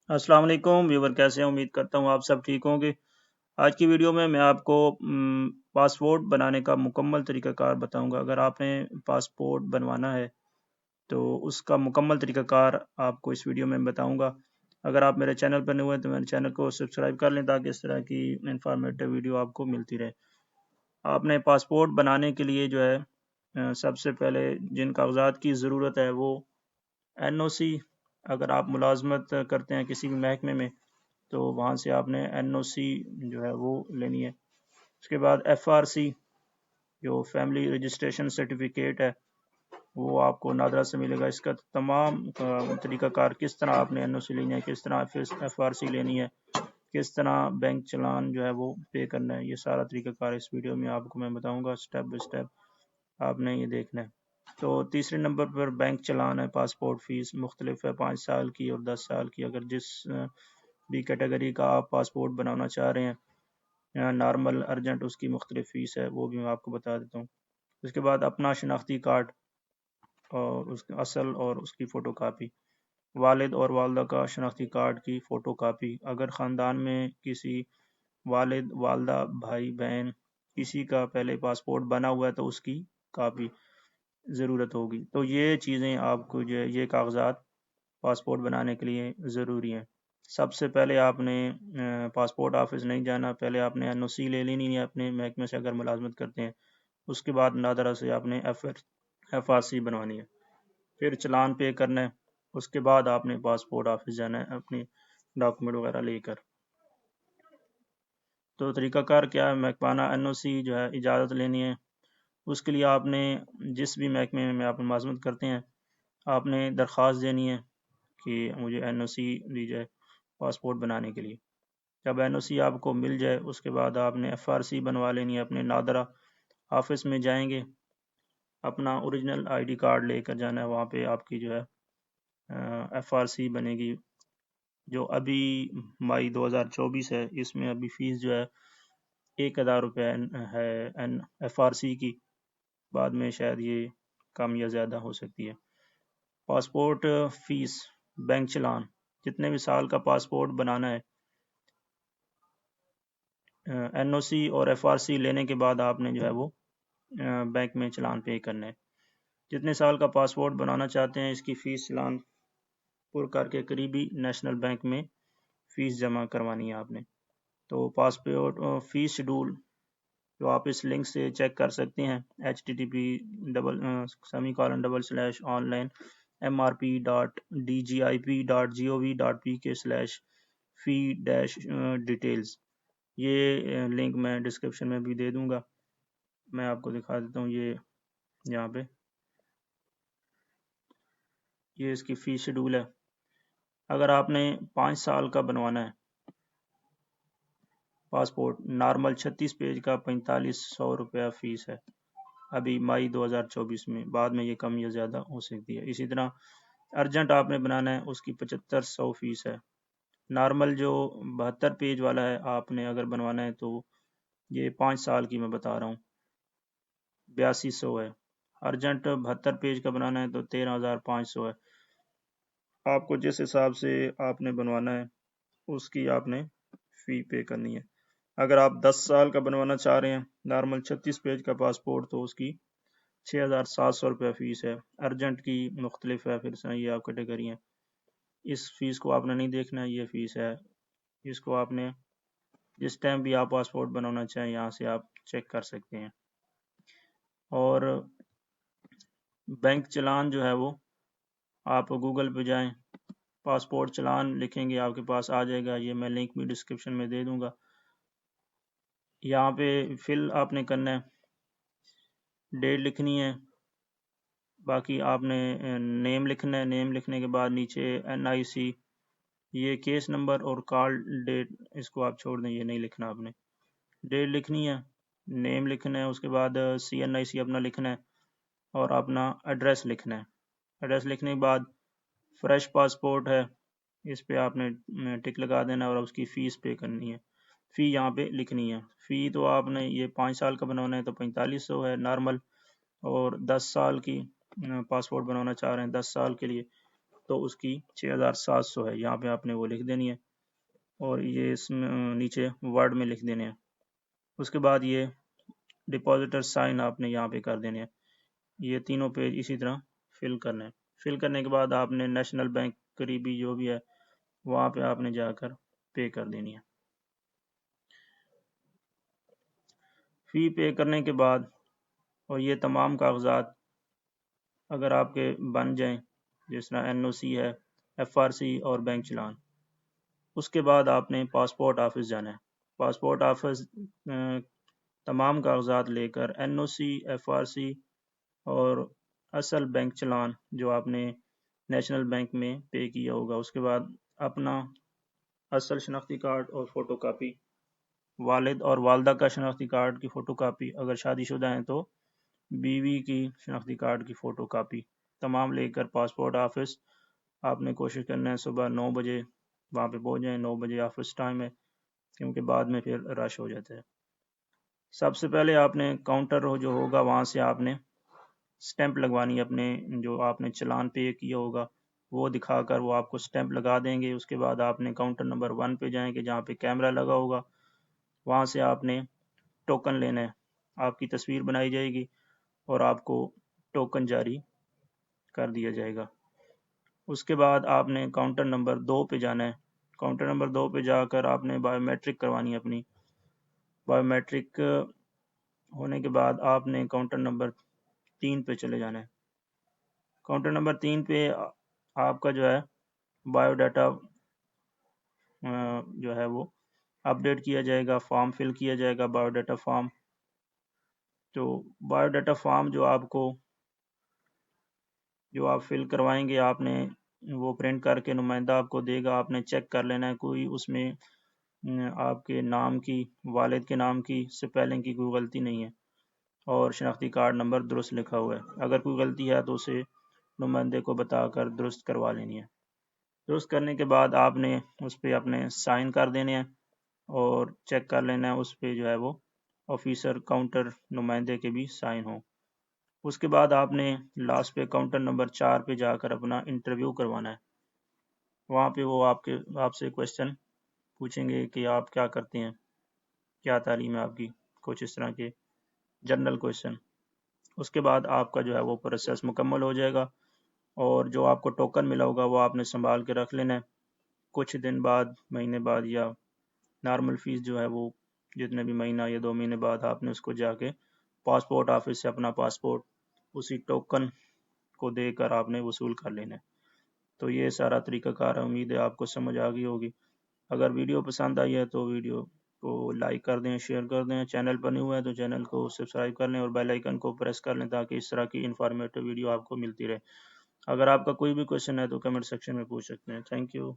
السلام علیکم ویور، کیسے ہیں؟ امید کرتا ہوں آپ سب ٹھیک ہوں گے۔ آج کی ویڈیو میں آپ کو پاسپورٹ بنانے کا مکمل طریقہ کار بتاؤں گا۔ اگر آپ نے پاسپورٹ بنوانا ہے تو اس کا مکمل طریقہ کار آپ کو اس ویڈیو میں بتاؤں گا۔ اگر آپ میرے چینل پر نئے ہوئے ہیں تو میرے چینل کو سبسکرائب کر لیں تاکہ اس طرح کی انفارمیٹیو ویڈیو آپ کو ملتی رہے۔ آپ نے پاسپورٹ بنانے کے لیے جو ہے سب سے پہلے جن کاغذات کی ضرورت ہے وہ NOC۔ اگر آپ ملازمت کرتے ہیں کسی بھی محکمے میں تو وہاں سے آپ نے NOC جو ہے وہ لینی ہے۔ اس کے بعد FRC جو فیملی رجسٹریشن سرٹیفکیٹ ہے وہ آپ کو نادرا سے ملے گا۔ اس کا تمام طریقہ کار، کس طرح آپ نے NOC لینی ہے، کس طرح FRC لینی ہے، کس طرح بینک چلان جو ہے وہ پے کرنا ہے، یہ سارا طریقہ کار اس ویڈیو میں آپ کو میں بتاؤں گا سٹیپ بائی سٹیپ۔ آپ نے یہ دیکھنا ہے۔ تو تیسرے نمبر پر بینک چلان ہے۔ پاسپورٹ فیس مختلف ہے، 5 سال کی اور 10 سال کی۔ اگر جس بھی کیٹیگری کا آپ پاسپورٹ بنانا چاہ رہے ہیں، نارمل، ارجنٹ، اس کی مختلف فیس ہے، وہ بھی میں آپ کو بتا دیتا ہوں۔ اس کے بعد اپنا شناختی کارڈ اور اس کا اصل اور اس کی فوٹو کاپی، والد اور والدہ کا شناختی کارڈ کی فوٹو کاپی۔ اگر خاندان میں کسی والد، والدہ، بھائی، بہن کسی کا پہلے پاسپورٹ بنا ہوا ہے تو اس کی کاپی ضرورت ہوگی۔ تو یہ چیزیں آپ کو جو ہے، یہ کاغذات پاسپورٹ بنانے کے لیے ضروری ہیں۔ سب سے پہلے آپ نے پاسپورٹ آفس نہیں جانا، پہلے آپ نے NOC لے لینی ہے اپنے محکمے سے اگر ملازمت کرتے ہیں۔ اس کے بعد نادرا سے آپ نے FRC بنوانی ہے، پھر چلان پے کرنا ہے۔ اس کے بعد آپ نے پاسپورٹ آفس جانا ہے اپنی ڈاکومنٹ وغیرہ لے کر۔ تو طریقہ کار کیا ہے؟ محکمانہ NOC جو ہے اجازت لینی ہے۔ اس کے لیے آپ نے جس بھی محکمے میں آپ ملازمت کرتے ہیں آپ نے درخواست دینی ہے کہ مجھے NOC دی جائے پاسپورٹ بنانے کے لیے۔ جب NOC آپ کو مل جائے اس کے بعد آپ نے FRC بنوا لینی ہے۔ اپنے نادرا آفس میں جائیں گے، اپنا اوریجنل ID کارڈ لے کر جانا ہے، وہاں پہ آپ کی جو ہے FRC بنے گی، جو ابھی مئی 2024 ہے۔ اس میں ابھی فیس جو ہے 1000 روپے ہے FRC کی، بعد میں شاید یہ کم یا زیادہ ہو سکتی ہے۔ پاسپورٹ فیس، بینک چلان، جتنے بھی سال کا پاسپورٹ بنانا ہے، NOC اور FRC لینے کے بعد آپ نے جو ہے وہ بینک میں چلان پے کرنا ہے۔ جتنے سال کا پاسپورٹ بنانا چاہتے ہیں اس کی فیس چلان پر کر کے قریبی نیشنل بینک میں فیس جمع کروانی ہے آپ نے۔ تو پاسپورٹ فیس شیڈول جو آپ اس لنک سے چیک کر سکتے ہیں، http://online.mrp.dgip.gov.pk/fee-details۔ یہ لنک میں ڈسکرپشن میں بھی دے دوں گا۔ میں آپ کو دکھا دیتا ہوں، یہ یہاں پہ یہ اس کی فیس شیڈول ہے۔ اگر آپ نے 5 سال کا بنوانا ہے پاسپورٹ، نارمل 36 پیج کا 4500 روپیہ فیس ہے ابھی مئی 2024 میں، بعد میں یہ کم یا زیادہ ہو سکتی ہے۔ اسی طرح ارجنٹ آپ نے بنانا ہے، اس کی 7500 فیس ہے۔ نارمل جو 72 پیج والا ہے آپ نے اگر بنوانا ہے تو یہ 5 سال کی میں بتا رہا ہوں، 8200 ہے۔ ارجنٹ 72 پیج کا بنانا ہے تو 13500 ہے۔ آپ کو جس حساب سے آپ نے بنوانا ہے اس کی آپ نے فی پے کرنی ہے۔ اگر آپ 10 سال کا بنوانا چاہ رہے ہیں، نارمل 36 پیج کا پاسپورٹ، تو اس کی 6700 روپے فیس ہے۔ ارجنٹ کی مختلف ہے، پھر سے یہ آپ کیٹیگری ہیں۔ اس فیس کو آپ نے نہیں دیکھنا ہے، یہ فیس ہے، اس کو آپ نے جس ٹائم بھی آپ پاسپورٹ بنانا چاہیں یہاں سے آپ چیک کر سکتے ہیں۔ اور بینک چلان جو ہے وہ آپ گوگل پہ جائیں، پاسپورٹ چلان لکھیں گے، آپ کے پاس آ جائے گا۔ یہ میں لنک بھی ڈسکرپشن میں دے دوں گا۔ یہاں پہ فل آپ نے کرنا ہے، ڈیٹ لکھنی ہے، باقی آپ نے نیم لکھنا ہے۔ نیم لکھنے کے بعد نیچے NIC، یہ کیس نمبر اور کال ڈیٹ، اس کو آپ چھوڑ دیں، یہ نہیں لکھنا آپ نے۔ ڈیٹ لکھنی ہے، نیم لکھنا ہے، اس کے بعد CNIC اپنا لکھنا ہے اور اپنا ایڈریس لکھنا ہے۔ ایڈریس لکھنے کے بعد فریش پاسپورٹ ہے، اس پہ آپ نے ٹک لگا دینا اور اس کی فیس پے کرنی ہے۔ فی یہاں پہ لکھنی ہے۔ فی تو آپ نے یہ 5 سال کا بنانا ہے تو 4500 ہے نارمل، اور 10 سال کی پاسپورٹ بنانا چاہ رہے ہیں 10 سال کے لیے تو اس کی 6700 ہے، یہاں پہ آپ نے وہ لکھ دینی ہے اور یہ اس میں نیچے ورڈ میں لکھ دینے ہیں۔ اس کے بعد یہ ڈپازیٹر سائن آپ نے یہاں پہ کر دینے ہیں۔ یہ تینوں پیج اسی طرح فل کرنے ہیں۔ فل کرنے کے بعد آپ نے نیشنل بینک قریبی جو بھی ہے وہاں پہ آپ نے جا کر پے کر دینی ہے۔ فی پے کرنے کے بعد اور یہ تمام کاغذات اگر آپ کے بن جائیں، جس طرح NOC ہے، FRC اور بینک چلان، اس کے بعد آپ نے پاسپورٹ آفس جانا ہے۔ پاسپورٹ آفس تمام کاغذات لے کر NOC، FRC اور اصل بینک چلان جو آپ نے نیشنل بینک میں پے کیا ہوگا، اس کے بعد اپنا اصل شناختی کارڈ اور فوٹو کاپی، والد اور والدہ کا شناختی کارڈ کی فوٹو کاپی، اگر شادی شدہ ہیں تو بیوی کی شناختی کارڈ کی فوٹو کاپی تمام لے کر پاسپورٹ آفس آپ نے کوشش کرنا ہے صبح 9 بجے وہاں پہ پہنچ جائیں۔ 9 بجے آفس ٹائم ہے، کیونکہ بعد میں پھر رش ہو جاتا ہے۔ سب سے پہلے آپ نے کاؤنٹر جو ہوگا وہاں سے آپ نے سٹیمپ لگوانی، اپنے جو آپ نے چلان پے کیا ہوگا وہ دکھا کر وہ آپ کو سٹیمپ لگا دیں گے۔ اس کے بعد آپ نے کاؤنٹر نمبر 1 پہ جائیں گے جہاں پہ کیمرہ لگا ہوگا، وہاں سے آپ نے ٹوکن لینا ہے، آپ کی تصویر بنائی جائے گی اور آپ کو ٹوکن جاری کر دیا جائے گا۔ اس کے بعد آپ نے کاؤنٹر نمبر 2 پہ جانا ہے۔ کاؤنٹر نمبر 2 پہ جا کر آپ نے بایو میٹرک کروانی ہے اپنی۔ بایو میٹرک ہونے کے بعد آپ نے کاؤنٹر نمبر 3 پہ چلے جانا ہے۔ کاؤنٹر نمبر 3 پہ آپ کا جو ہے بایو ڈاٹا جو ہے وہ اپڈیٹ کیا جائے گا، فارم فل کیا جائے گا، بایو ڈاٹا فارم۔ تو بایو ڈاٹا فارم جو آپ فل کروائیں گے، آپ نے وہ پرنٹ کر کے نمائندہ آپ کو دے گا، آپ نے چیک کر لینا ہے کوئی اس میں آپ کے نام کی، والد کے نام کی سپیلنگ کی کوئی غلطی نہیں ہے اور شناختی کارڈ نمبر درست لکھا ہوا ہے۔ اگر کوئی غلطی ہے تو اسے نمائندے کو بتا کر درست کروا لینی ہے۔ درست کرنے کے بعد آپ نے اس پہ اپنے سائن کر دینے ہیں اور چیک کر لینا ہے اس پہ جو ہے وہ آفیسر کاؤنٹر نمائندے کے بھی سائن ہوں۔ اس کے بعد آپ نے لاسٹ پہ کاؤنٹر نمبر 4 پہ جا کر اپنا انٹرویو کروانا ہے۔ وہاں پہ وہ آپ سے کویشچن پوچھیں گے کہ آپ کیا کرتے ہیں، کیا تعلیم ہے آپ کی، کچھ اس طرح کے جنرل کویشچن۔ اس کے بعد آپ کا جو ہے وہ پروسیس مکمل ہو جائے گا اور جو آپ کو ٹوکن ملا ہوگا وہ آپ نے سنبھال کے رکھ لینا ہے۔ کچھ دن بعد، مہینے بعد یا نارمل فیس جو ہے وہ جتنے بھی مہینہ یا 2 مہینے بعد آپ نے اس کو جا کے پاسپورٹ آفس سے اپنا پاسپورٹ اسی ٹوکن کو دے کر آپ نے وصول کر لینا ہے۔ تو یہ سارا طریقہ کار ہے، امید ہے آپ کو سمجھ آ گئی ہوگی۔ اگر ویڈیو پسند آئی ہے تو ویڈیو کو لائک کر دیں، شیئر کر دیں، چینل پر نہیں ہوا ہے تو چینل کو سبسکرائب کر لیں اور بیل آئیکن کو پریس کر لیں تاکہ اس طرح کی انفارمیٹو ویڈیو آپ کو ملتی رہے۔ اگر آپ کا کوئی بھی کویشچن ہے تو کمنٹ سیکشن میں پوچھ سکتے ہیں۔ Thank you.